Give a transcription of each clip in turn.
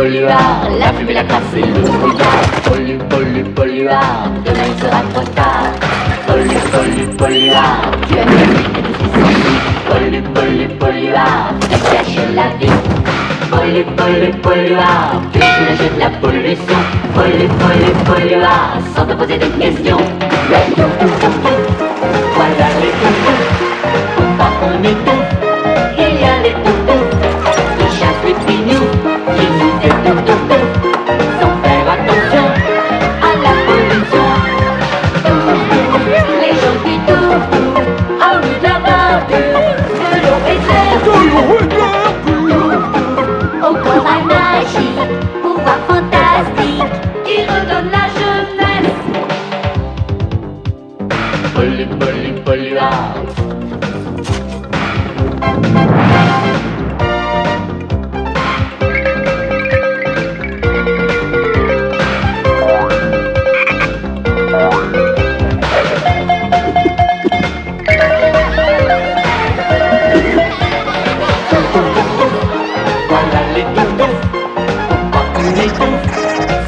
polluard, la fumée, la crasse et le brouillard. Polluard, demain il sera trop tard. Polluard, tu as mis et tout ce qui polluard, fais cacher la vie. Polluard, tu achètes la pollution. Polluard, sans te poser de questions. Voilà les toutous, faut pas qu'on étouffe. Il y a les toutous qui chassent les pignous, qui nous étouffent, sans faire attention à la pollution. Les gens qui touffent, en bout de la verdure, de l'eau et de l'air pur. Au corps à magie, pouvoir fantastique, qui redonne la jeunesse. Polluard.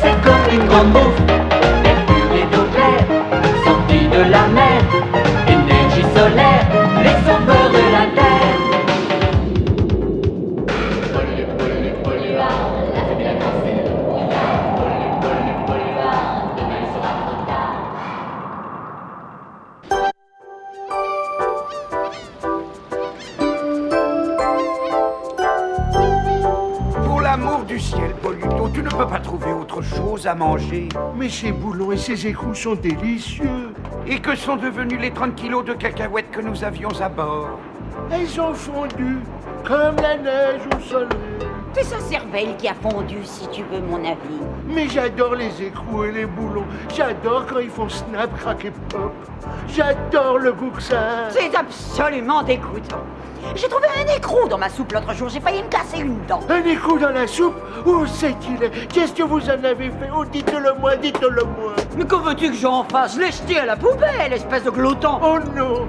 C'est comme une grande bouffe, l'air pur et d'eau claire, sortie de la mer, énergie solaire, les sauveurs de la terre. Polluard, la fumée, la crasse et le brouillard. Polluard, demain il sera trop tard. Pour l'amour du ciel, Polluto, tu ne peux pas trouver autre chose à manger. Mais ces boulons et ces écrous sont délicieux. Et que sont devenus les 30 kilos de cacahuètes que nous avions à bord? Elles ont fondu comme la neige au soleil. C'est sa cervelle qui a fondu, si tu veux mon avis. Mais j'adore les écrous et les boulons. J'adore quand ils font snap, crack et pop. J'adore le goût que ça a. C'est absolument dégoûtant. J'ai trouvé un écrou dans ma soupe l'autre jour, j'ai failli me casser une dent. Un écrou dans la soupe? Où c'est qu'il est? Qu'est-ce que vous en avez fait? Oh, dites-le moi, dites-le moi. Mais que veux-tu que j'en fasse? Je l'ai jeté à la poubelle, espèce de glottant. Oh non.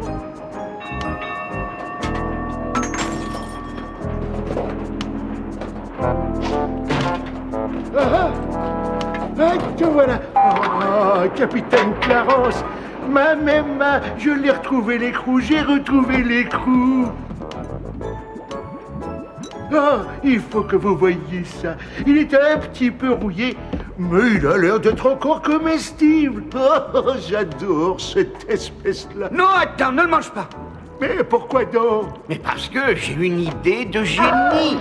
Te voilà. Oh, capitaine Clarence. Ma je l'ai retrouvé l'écrou, j'ai retrouvé l'écrou. Oh, il faut que vous voyiez ça. Il est un petit peu rouillé, mais il a l'air d'être encore comestible. Oh, j'adore cette espèce-là. Non, attends, ne le mange pas. Mais pourquoi donc? Mais parce que j'ai une idée de génie.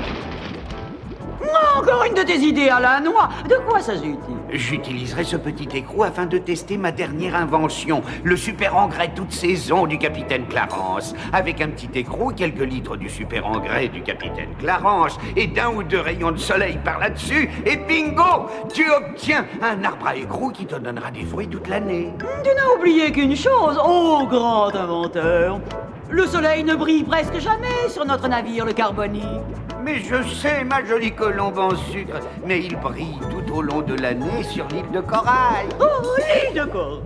Encore une de tes idées à la noix. De quoi s'agit-il? J'utiliserai ce petit écrou afin de tester ma dernière invention, le super engrais toute saison du capitaine Clarence. Avec un petit écrou, quelques litres du super engrais du capitaine Clarence et d'un ou deux rayons de soleil par là-dessus, et bingo! Tu obtiens un arbre à écrou qui te donnera des fruits toute l'année. Tu n'as oublié qu'une chose, ô grand inventeur. Le soleil ne brille presque jamais sur notre navire, le Carbonique. Mais je sais, ma jolie colombe en sucre, mais il brille tout au long de l'année sur l'île de Corail. Oh, l'île de Corail.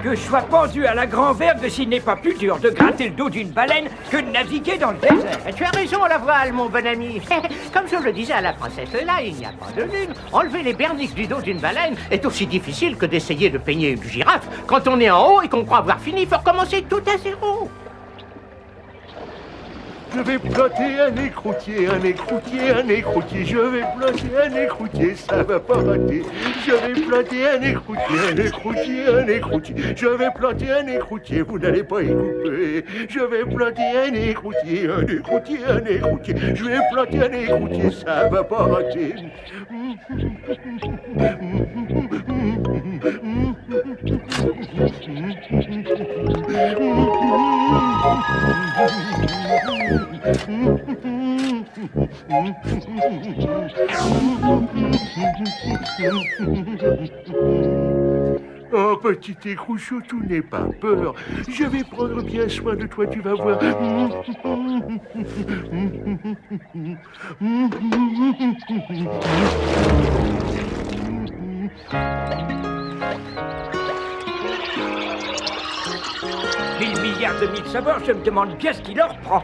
Que je sois pendu à la grand-vergue s'il n'est pas plus dur de gratter le dos d'une baleine que de naviguer dans le désert. Tu as raison à la voile, mon bon ami. Comme je le disais à la princesse là, il n'y a pas de lune. Enlever les berniques du dos d'une baleine est aussi difficile que d'essayer de peigner une girafe quand on est en haut et qu'on croit avoir fini. Il faut recommencer tout à zéro. Je vais planter un écroutier, un écroutier, un écroutier. Je vais planter un écroutier, ça va pas rater. Je vais planter un écroutier, un écroutier, un écroutier. Je vais planter un écroutier, vous n'allez pas y couper. Je vais planter un écroutier, un écroutier, un écroutier. Je vais planter un écroutier, ça va pas rater. Oh, petit écrou, surtout n'aie pas peur. Je vais prendre bien soin de toi, tu vas voir. milliards de mille sabords, je me demande bien ce qui leur prend.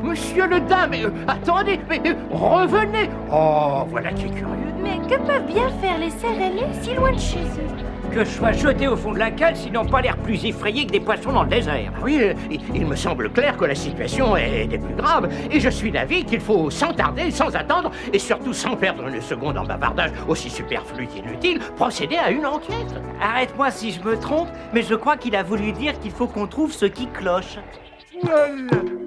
Monsieur le daim, mais attendez, mais revenez. Oh, voilà qui est curieux. Mais que peuvent bien faire les cerfs ailés si loin de chez eux? Que je sois jeté au fond de la cale, s'ils n'ont pas l'air plus effrayés que des poissons dans le désert. Oui, il me semble clair que la situation est des plus graves, et je suis d'avis qu'il faut sans tarder, sans attendre, et surtout sans perdre une seconde en bavardage aussi superflu qu'inutile, procéder à une enquête. Arrête-moi si je me trompe, mais je crois qu'il a voulu dire qu'il faut qu'on trouve ce qui cloche. Voilà,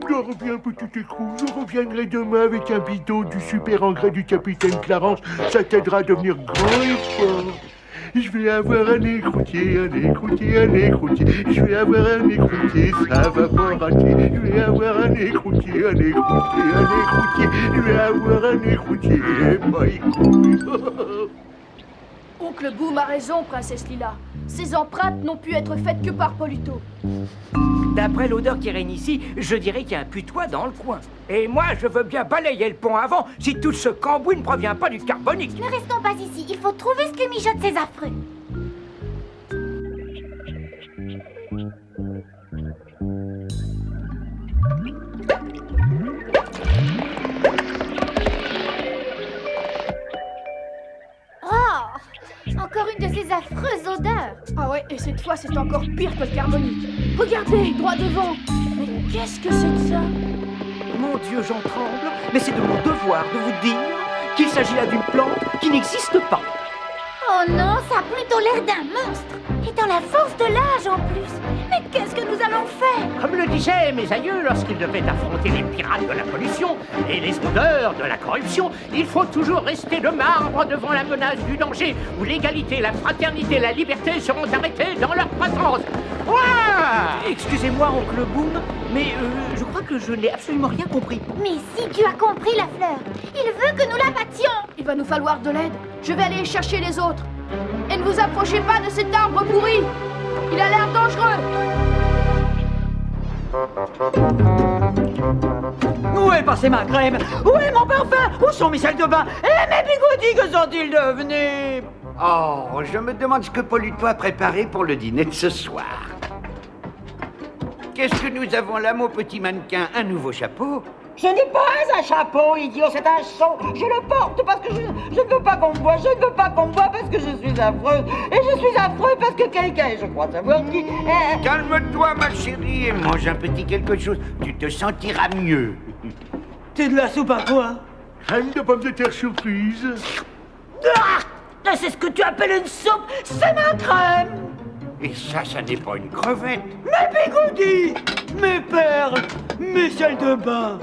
je reviens, petit écrou. Je reviendrai demain avec un bidon du super engrais du capitaine Clarence. Ça t'aidera à devenir grand et fort. Je vais avoir un écroutier, un écroutier, un écroutier. Je vais avoir un écroutier, ça va pas rater. Je vais avoir un écroutier, un écroutier, un écroutier. Je vais avoir un écroutier, pas écroutier. Oncle Boom a raison, princesse Lila. Ces empreintes n'ont pu être faites que par Poluto. D'après l'odeur qui règne ici, je dirais qu'il y a un putois dans le coin. Et moi, je veux bien balayer le pont avant si tout ce cambouis ne provient pas du carbonique. Ne restons pas ici, il faut trouver ce que mijotent ces affreux. Oh, encore une de ces affreuses odeurs. Ah ouais, et cette fois c'est encore pire que le carbonique. Regardez, droit devant. Mais qu'est-ce que c'est que ça? Mon Dieu, j'en tremble, mais c'est de mon devoir de vous dire qu'il s'agit là d'une plante qui n'existe pas. Oh non, ça a plutôt l'air d'un monstre. Et dans la force de l'âge en plus. Mais qu'est-ce que nous allons faire? Comme le disaient mes aïeux lorsqu'ils devaient affronter les pirates de la pollution et les odeurs de la corruption, il faut toujours rester de marbre devant la menace du danger, où l'égalité, la fraternité, la liberté seront arrêtées dans leur présence. Ouah! Excusez-moi, oncle Boom, mais je crois que je n'ai absolument rien compris. Mais si tu as compris la fleur, il veut que nous la battions. Il va nous falloir de l'aide. Je vais aller chercher les autres. Et ne vous approchez pas de cet arbre pourri. Il a l'air dangereux. Où est passée ma crème? Où est mon parfum? Où sont mes salles de bain? Et mes bigoudis, que sont-ils devenus? Oh, je me demande ce que Poluto a préparé pour le dîner de ce soir. Qu'est-ce que nous avons là, mon petit mannequin? Un nouveau chapeau? Ce n'est pas un chapeau, idiot, c'est un seau. Je le porte parce que je ne veux pas qu'on me voie. Je ne veux pas qu'on me voie parce que je suis affreuse. Et je suis affreuse parce que quelqu'un, je crois savoir qui... Calme-toi, ma chérie, et mange un petit quelque chose. Tu te sentiras mieux. C'est de la soupe à quoi? Crème de pommes de terre surprise. Ah, c'est ce que tu appelles une soupe? C'est ma crème! Et ça n'est pas une crevette. Mes bigoudis! Mes perles! Mes salles de bain!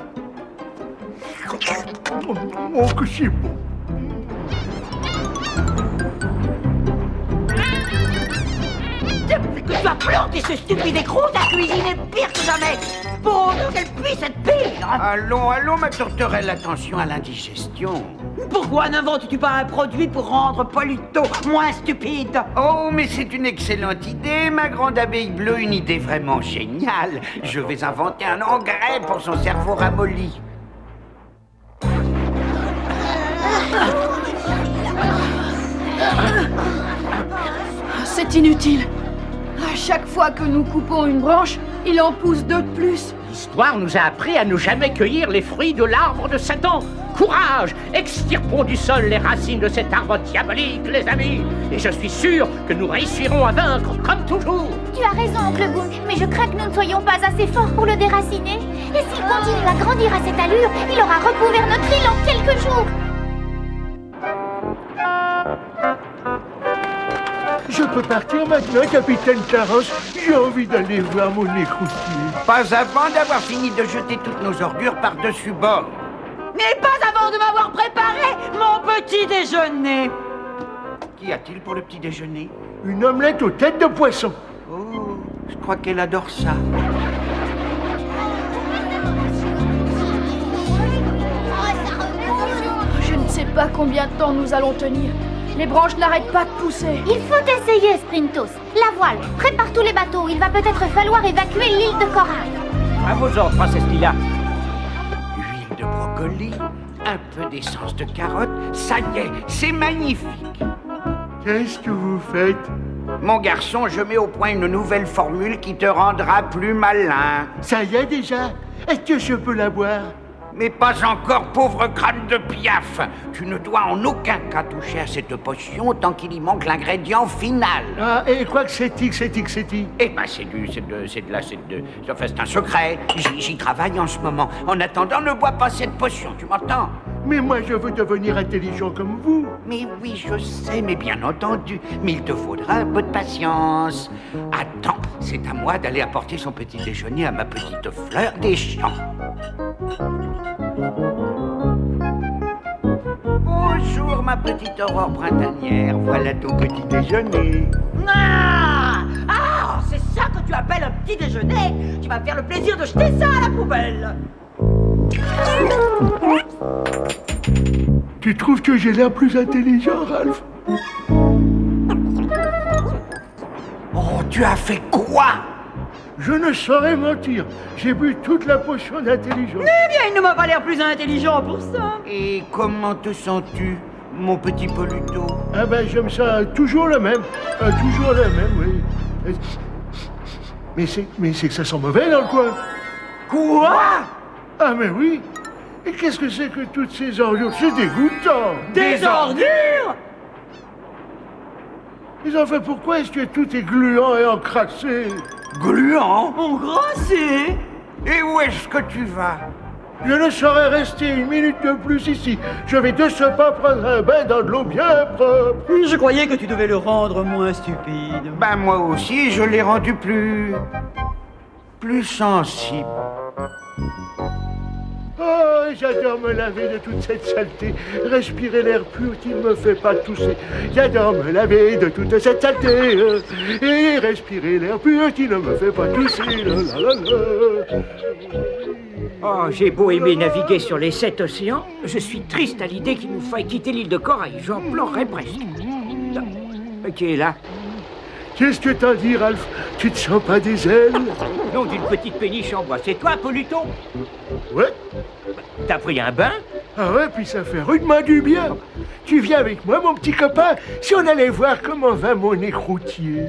Oh, que c'est bon. Depuis que tu as planté ce stupide écrou, ta cuisine est pire que jamais! Pour autant qu'elle puisse être pire! Allons, ma tourterelle, attention à l'indigestion. Pourquoi n'inventes-tu pas un produit pour rendre Poluto moins stupide? Oh, mais c'est une excellente idée, ma grande abeille bleue, une idée vraiment géniale. Je vais inventer un engrais pour son cerveau ramolli. C'est inutile. À chaque fois que nous coupons une branche, il en pousse deux de plus. L'histoire nous a appris à ne jamais cueillir les fruits de l'arbre de Satan. Courage! Extirpons du sol les racines de cet arbre diabolique, les amis. Et je suis sûr que nous réussirons à vaincre, comme toujours. Tu as raison, oncle Boom, mais je crains que nous ne soyons pas assez forts pour le déraciner. Et s'il continue à grandir à cette allure, il aura recouvert notre île en quelques jours. Je peux partir maintenant, capitaine Clarence. J'ai envie d'aller voir mon écroutier. Pas avant d'avoir fini de jeter toutes nos ordures par-dessus bord. Mais pas avant de m'avoir préparé mon petit déjeuner! Qu'y a-t-il pour le petit déjeuner? Une omelette aux têtes de poisson. Oh, je crois qu'elle adore ça. Je ne sais pas combien de temps nous allons tenir. Les branches n'arrêtent pas de pousser. Il faut essayer, Sprintos. La voile, prépare tous les bateaux. Il va peut-être falloir évacuer l'île de corail. À vos ordres, princesse Lila. Huile de brocoli, un peu d'essence de carotte, ça y est, c'est magnifique. Qu'est-ce que vous faites? Mon garçon, je mets au point une nouvelle formule qui te rendra plus malin. Ça y est déjà? Est-ce que je peux la boire? Mais pas encore, pauvre crâne de piaf. Tu ne dois en aucun cas toucher à cette potion tant qu'il y manque l'ingrédient final. Ah, et quoi que c'est-il? Eh ben, c'est un secret. J'y travaille en ce moment. En attendant, ne bois pas cette potion, tu m'entends? Mais moi, je veux devenir intelligent comme vous. Mais oui, je sais, mais bien entendu. Mais il te faudra un peu de patience. Attends, c'est à moi d'aller apporter son petit déjeuner à ma petite fleur des champs. Bonjour, ma petite aurore printanière. Voilà ton petit déjeuner. Ah, c'est ça que tu appelles un petit déjeuner? Tu vas me faire le plaisir de jeter ça à la poubelle. Tu trouves que j'ai l'air plus intelligent, Ralph? Oh, tu as fait quoi? Je ne saurais mentir. J'ai bu toute la potion d'intelligence. Eh bien, il ne m'a pas l'air plus intelligent pour ça. Et comment te sens-tu, mon petit Poluto? Ah ben, je me sens toujours le même. Oui. Mais c'est que ça sent mauvais dans le coin. Quoi? Ah mais oui. Et qu'est-ce que c'est que toutes ces ordures? C'est dégoûtant. Des ordures? Mais enfin, pourquoi est-ce que tout est gluant et encrassé? Gluant? Engrassé? Et où est-ce que tu vas? Je ne saurais rester une minute de plus ici. Je vais de ce pas prendre un bain dans de l'eau bien propre. Je croyais que tu devais le rendre moins stupide. Ben moi aussi, je l'ai rendu plus sensible. Oh, j'adore me laver de toute cette saleté. Respirer l'air pur qui ne me fait pas tousser. J'adore me laver de toute cette saleté. Et respirer l'air pur qui ne me fait pas tousser. Oh, j'ai beau aimer naviguer sur les 7 océans, je suis triste à l'idée qu'il nous faille quitter l'île de Corail. J'en pleurerais presque. Qui est là? Qu'est-ce que t'as dit, Ralph? Tu te sens pas des ailes? Non, d'une petite péniche en bois. C'est toi, Poluto? Ouais. T'as pris un bain? Ah ouais, puis ça fait rudement du bien. Tu viens avec moi, mon petit copain, si on allait voir comment va mon écroutier.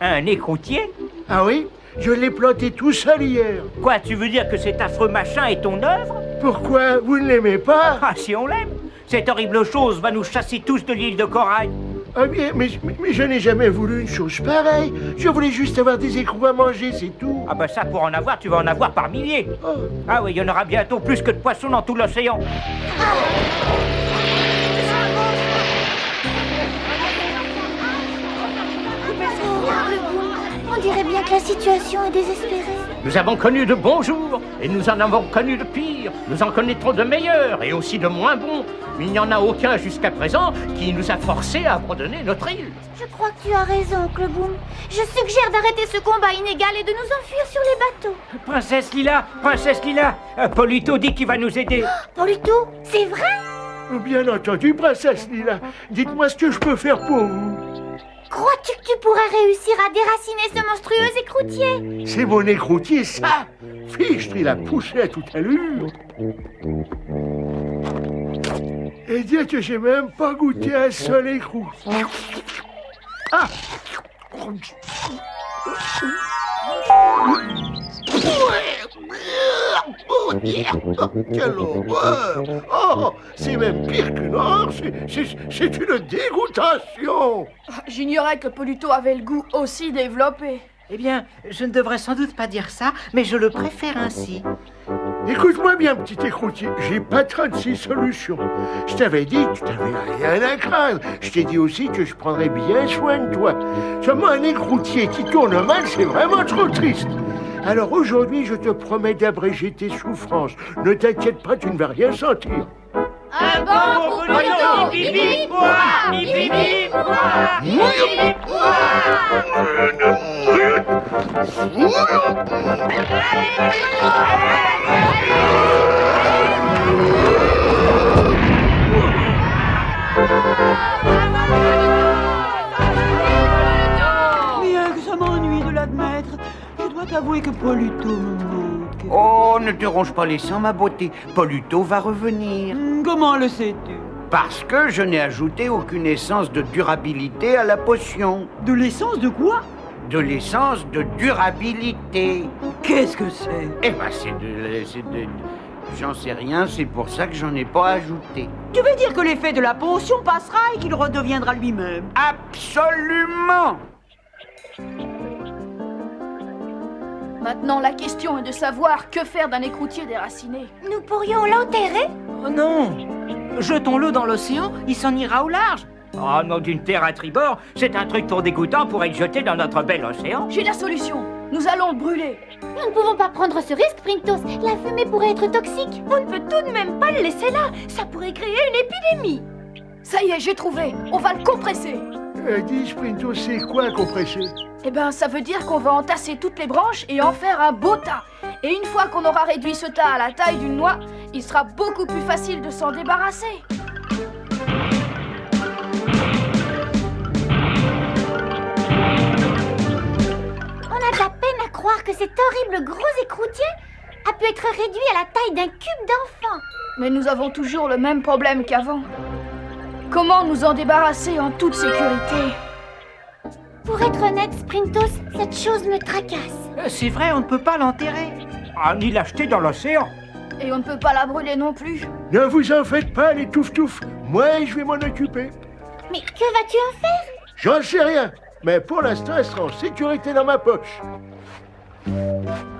Un écroutier? Ah oui? Je l'ai planté tout seul hier. Quoi, tu veux dire que cet affreux machin est ton œuvre? Pourquoi? Vous ne l'aimez pas? Ah, si on l'aime! Cette horrible chose va nous chasser tous de l'île de Corail. Ah bien, mais je n'ai jamais voulu une chose pareille. Je voulais juste avoir des écrous à manger, c'est tout. Ah ben ça, pour en avoir, tu vas en avoir par milliers. Oh. Ah oui, il y en aura bientôt plus que de poissons dans tout l'océan. On dirait bien que la situation est désespérée. Nous avons connu de bons jours, et nous en avons connu de pires. Nous en connaîtrons de meilleurs, et aussi de moins bons. Mais il n'y en a aucun jusqu'à présent qui nous a forcés à abandonner notre île. Je crois que tu as raison, oncle Boom. Je suggère d'arrêter ce combat inégal et de nous enfuir sur les bateaux. Princesse Lila, Poluto dit qu'il va nous aider. Poluto, c'est vrai? Bien entendu, princesse Lila. Dites-moi ce que je peux faire pour vous. Crois-tu que tu pourrais réussir à déraciner ce monstrueux écroutier? C'est mon écroutier, ça. Fichtre, il a poussé à toute allure. Et dire que j'ai même pas goûté un seul écrou. Ah! Quelle horreur! Oh, c'est même pire qu'une horreur, c'est une dégoûtation! J'ignorais que Poluto avait le goût aussi développé. Eh bien, je ne devrais sans doute pas dire ça, mais je le préfère ainsi. Écoute-moi bien, petit écroutier, j'ai pas 36 solutions. Je t'avais dit que tu n'avais rien à craindre. Je t'ai dit aussi que je prendrais bien soin de toi. Seulement un écroutier qui tourne mal, c'est vraiment trop triste. Alors aujourd'hui, je te promets d'abréger tes souffrances. Ne t'inquiète pas, tu ne vas rien sentir. Un bon pour Poluto! Bip bip bois! Bip bip bois! Bip bip Bien que ça m'ennuie de l'admettre, je dois t'avouer que Poluto me manque. Oh, ne te ronge pas les sangs, ma beauté. Poluto va revenir. Comment le sais-tu? Parce que je n'ai ajouté aucune essence de durabilité à la potion. De l'essence de quoi? De l'essence de durabilité. Qu'est-ce que c'est? Eh ben, j'en sais rien, c'est pour ça que j'en ai pas ajouté. Tu veux dire que l'effet de la potion passera et qu'il redeviendra lui-même? Absolument! Maintenant, la question est de savoir que faire d'un écroutier déraciné. Nous pourrions l'enterrer? Oh non! Jetons-le dans l'océan, il s'en ira au large. Oh non, d'une terre à tribord, c'est un truc trop dégoûtant pour être jeté dans notre bel océan. J'ai la solution. Nous allons le brûler. Nous ne pouvons pas prendre ce risque, Sprintos. La fumée pourrait être toxique. On ne peut tout de même pas le laisser là. Ça pourrait créer une épidémie. Ça y est, j'ai trouvé. On va le compresser. Dis, Sprinto, c'est quoi compresser? Eh ben, ça veut dire qu'on va entasser toutes les branches et en faire un beau tas. Et une fois qu'on aura réduit ce tas à la taille d'une noix, il sera beaucoup plus facile de s'en débarrasser. On a de la peine à croire que cet horrible gros écroutier a pu être réduit à la taille d'un cube d'enfant. Mais nous avons toujours le même problème qu'avant. Comment nous en débarrasser en toute sécurité? Pour être honnête, Sprintos, cette chose me tracasse. C'est vrai, on ne peut pas l'enterrer. Ah, ni l'acheter dans l'océan. Et on ne peut pas la brûler non plus. Ne vous en faites pas, les touf-touf. Moi, je vais m'en occuper. Mais que vas-tu en faire? J'en sais rien, mais pour l'instant, elle sera en sécurité dans ma poche.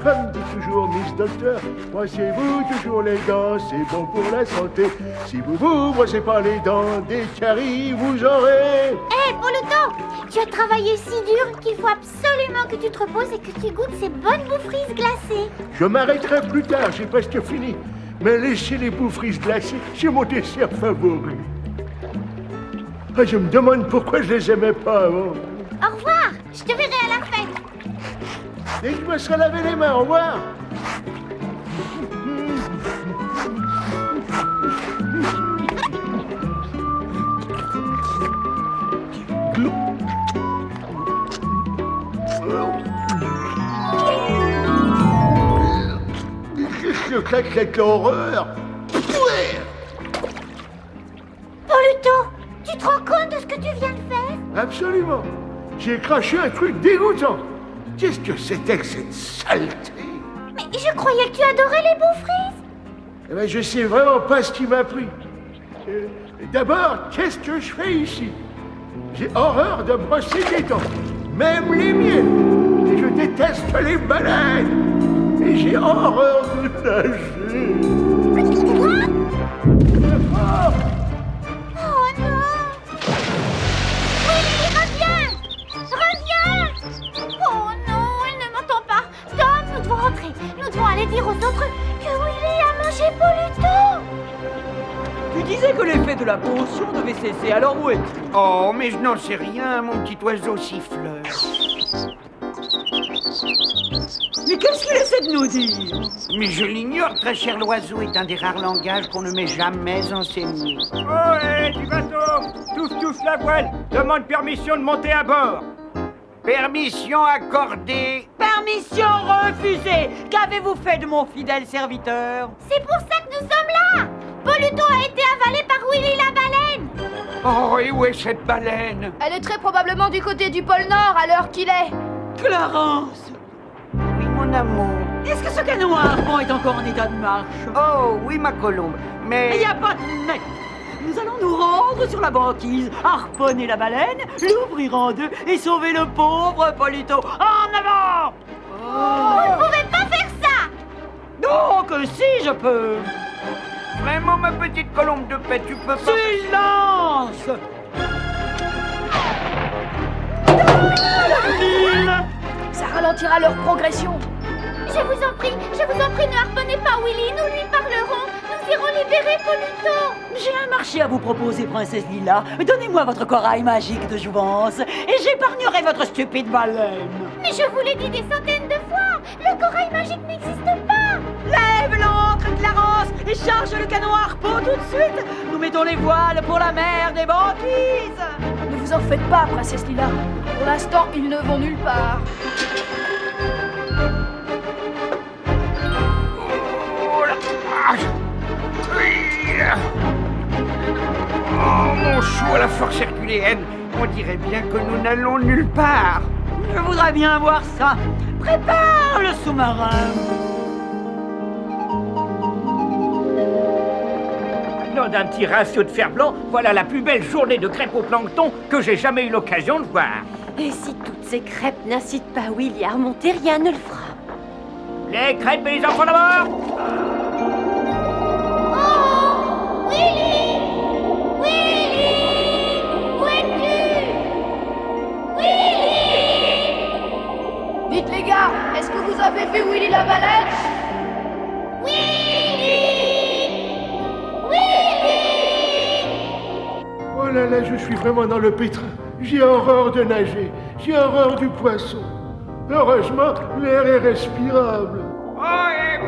Comme dit toujours Miss Docteur, brossez-vous toujours les dents, c'est bon pour la santé. Si vous vous brossez pas les dents, des caries vous aurez. Hé, Poluto, tu as travaillé si dur qu'il faut absolument que tu te reposes et que tu goûtes ces bonnes boufferises glacées. Je m'arrêterai plus tard, j'ai presque fini. Mais laissez les boufferises glacées, c'est mon dessert favori. Ah, je me demande pourquoi je les aimais pas avant. Au revoir, je te verrai à la fête. Dès que je me serai lavé les mains, au revoir. Qu'est-ce que c'est que cette horreur? Poluto, tu te rends compte de ce que tu viens de faire? Absolument. J'ai craché un truc dégoûtant. Qu'est-ce que c'était que cette saleté? Mais je croyais que tu adorais les boufferises. Eh ben, je sais vraiment pas ce qui m'a pris. D'abord, qu'est-ce que je fais ici? J'ai horreur de brosser des dents, même les miennes. Et je déteste les baleines. Et j'ai horreur de nager. Oh, Oh non! Willy, reviens! Reviens! Oh non, elle ne m'entend pas. Tom, nous devons rentrer. Nous devons aller dire aux autres que Willy a mangé Poluto. Tu disais que l'effet de la potion devait cesser, alors où es-tu? Oh, mais je n'en sais rien, mon petit oiseau siffleur. Mais qu'est-ce qu'il essaie de nous dire? Mais je l'ignore, très cher, l'oiseau est un des rares langages qu'on ne m'ait jamais enseigné. Oh, hé, du bateau! Touffe la voile! Demande permission de monter à bord! Permission accordée. Permission refusée! Qu'avez-vous fait de mon fidèle serviteur? C'est pour ça que nous sommes là. Poluto a été avalé par Willy la baleine. Oh, et où est cette baleine? Elle est très probablement du côté du pôle Nord à l'heure qu'il est. Clarence! Oui, mon amour. Est-ce que ce canot à harpon est encore en état de marche? Oh, oui, ma colombe. Il Mais... n'y a pas de mais. Nous allons nous rendre sur la banquise, harponner la baleine, l'ouvrir en deux et sauver le pauvre Poluto. En avant! Vous ne pouvez pas faire ça. Donc si je peux! Vraiment, ma petite colombe de paix, tu peux pas... Silence! Ça ralentira leur progression. Je vous en prie, ne harponnez pas Willy. Nous lui parlerons. Nous irons libérer Poluto. J'ai un marché à vous proposer, princesse Lila. Donnez-moi votre corail magique de jouvence et j'épargnerai votre stupide baleine. Mais je vous l'ai dit des centaines de fois. Le corail magique n'existe pas. Lève l'ancre, Clarence, et charge le canon à harpon tout de suite. Nous mettons les voiles pour la mer des banquises. Ne vous en faites pas, princesse Lila. Pour l'instant, ils ne vont nulle part. Oh, la vache. Oui. Oh, la force herculéenne! On dirait bien que nous n'allons nulle part. Je voudrais bien voir ça. Prépare le sous-marin. Nom d'un petit ratio de fer blanc, voilà la plus belle journée de crêpes au plancton que j'ai jamais eu l'occasion de voir. Et si toutes ces crêpes n'incitent pas Willy à remonter, rien ne le fera. Les crêpes et les enfants d'abord! Oh, Willy! Willy! Où es-tu? Willy! Dites les gars, est-ce que vous avez vu Willy la baleine? Willy! Willy! Oh là là, je suis vraiment dans le pétrin. J'ai horreur de nager. J'ai horreur du poisson. Heureusement, l'air est respirable. Oh,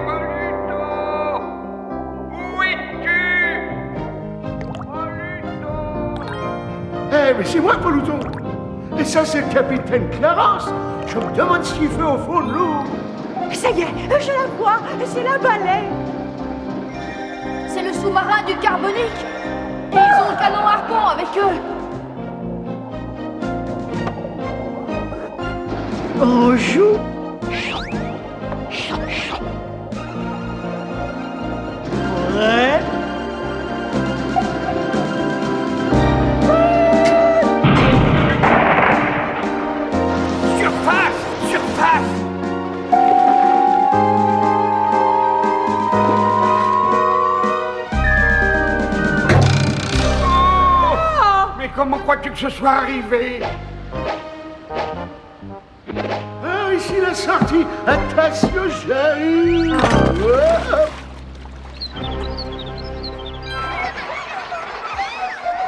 Poluto! Où es-tu? Poluto! Eh, mais c'est moi, Poluto. Et ça, c'est le capitaine Clarence. Je me demande ce qu'il fait au fond de l'eau. Ça y est, je la vois. C'est la baleine. C'est le sous-marin du Carbonique. Et ils ont le canon harpon avec eux. On joue. Ouais. Surface! Surface! Oh! Mais comment crois-tu que ce soit arrivé? Ah, ici la sortie. Attention, j'arrive. Oh.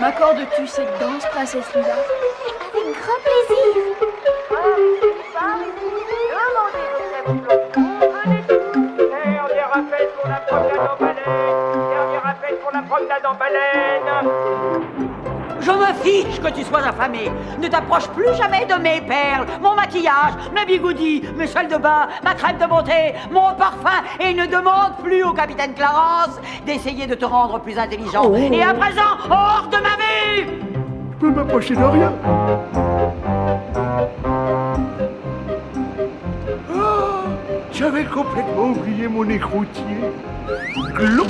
M'accordes-tu cette danse, princesse Lula? Avec grand plaisir. Dernier appel pour la promenade en baleine. Dernier appel pour la promenade en baleine. Je me fiche que tu sois affamé. Ne t'approche plus jamais de mes perles, mon maquillage, mes bigoudis, mes salles de bain, ma crème de beauté, mon parfum, et ne demande plus au capitaine Clarence d'essayer de te rendre plus intelligent. Et à présent, hors de ma vue! Je peux m'approcher de rien. Oh, j'avais complètement oublié mon écroutier. Gloup.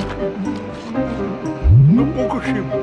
Non, pas que chez moi.